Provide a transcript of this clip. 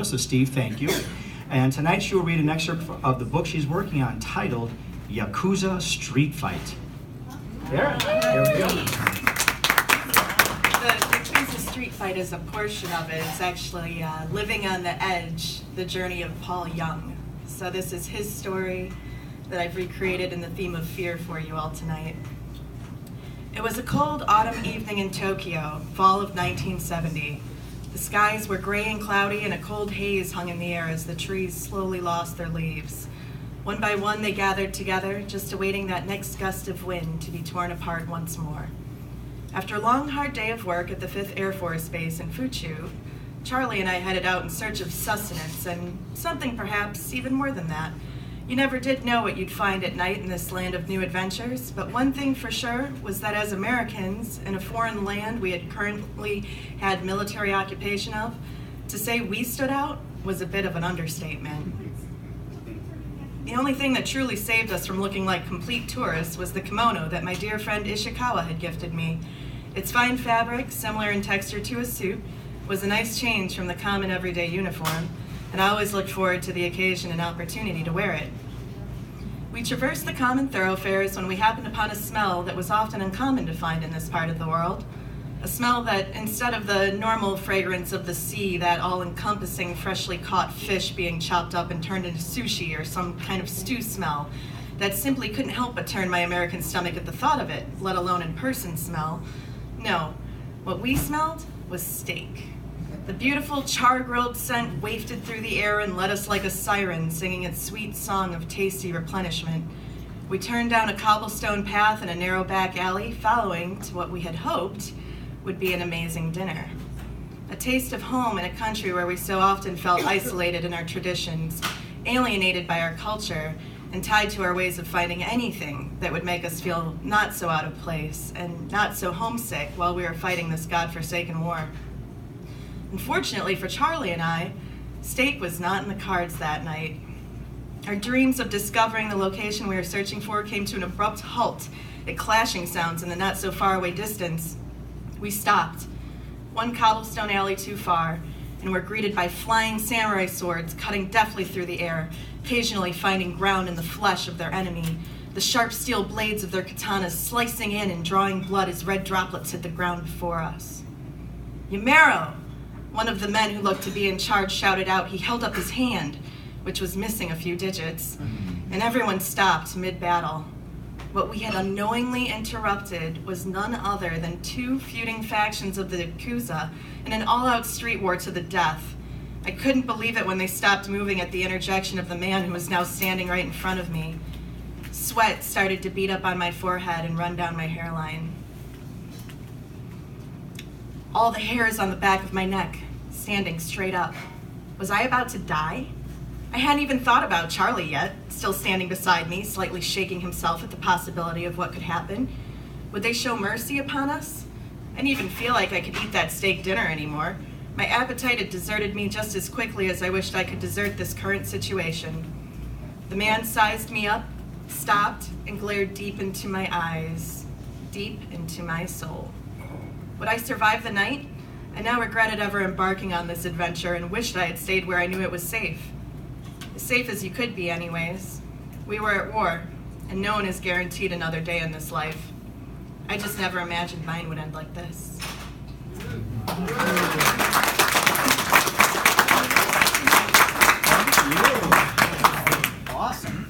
So Steve, thank you. And tonight she will read an excerpt of the book she's working on titled Yakuza Street Fight. There we go. The Yakuza Street Fight is a portion of it. It's actually Living on the Edge, the journey of Paul Young. So this is his story that I've recreated in the theme of fear for you all tonight. It was a cold autumn evening in Tokyo, fall of 1970. The skies were gray and cloudy, and a cold haze hung in the air as the trees slowly lost their leaves. One by one, they gathered together, just awaiting that next gust of wind to be torn apart once more. After a long, hard day of work at the 5th Air Force Base in Fuchu, Charlie and I headed out in search of sustenance and something perhaps even more than that. You never did know what you'd find at night in this land of new adventures, but one thing for sure was that as Americans in a foreign land we had currently had military occupation of, to say we stood out was a bit of an understatement. The only thing that truly saved us from looking like complete tourists was the kimono that my dear friend Ishikawa had gifted me. Its fine fabric, similar in texture to a suit, was a nice change from the common everyday uniform, and I always looked forward to the occasion and opportunity to wear it. We traversed the common thoroughfares when we happened upon a smell that was often uncommon to find in this part of the world. A smell that, instead of the normal fragrance of the sea, that all-encompassing freshly caught fish being chopped up and turned into sushi or some kind of stew smell, that simply couldn't help but turn my American stomach at the thought of it, let alone in person smell. No, what we smelled was steak. The beautiful char-grilled scent wafted through the air and led us like a siren singing its sweet song of tasty replenishment. We turned down a cobblestone path in a narrow back alley, following to what we had hoped would be an amazing dinner. A taste of home in a country where we so often felt isolated in our traditions, alienated by our culture, and tied to our ways of finding anything that would make us feel not so out of place and not so homesick while we were fighting this godforsaken war. Unfortunately for Charlie and I, steak was not in the cards that night. Our dreams of discovering the location we were searching for came to an abrupt halt at clashing sounds in the not so far away distance. We stopped, one cobblestone alley too far, and were greeted by flying samurai swords cutting deftly through the air, occasionally finding ground in the flesh of their enemy, the sharp steel blades of their katanas slicing in and drawing blood as red droplets hit the ground before us. "Yamero!" One of the men who looked to be in charge shouted out. He held up his hand, which was missing a few digits, and everyone stopped mid-battle. What we had unknowingly interrupted was none other than two feuding factions of the Yakuza in an all-out street war to the death. I couldn't believe it when they stopped moving at the interjection of the man who was now standing right in front of me. Sweat started to bead up on my forehead and run down my hairline. All the hairs on the back of my neck standing straight up. Was I about to die? I hadn't even thought about Charlie yet, still standing beside me, slightly shaking himself at the possibility of what could happen. Would they show mercy upon us? I didn't even feel like I could eat that steak dinner anymore. My appetite had deserted me just as quickly as I wished I could desert this current situation. The man sized me up, stopped, and glared deep into my eyes, deep into my soul. Would I survive the night? I now regretted ever embarking on this adventure and wished I had stayed where I knew it was safe. As safe as you could be, anyways. We were at war, and no one is guaranteed another day in this life. I just never imagined mine would end like this. Awesome.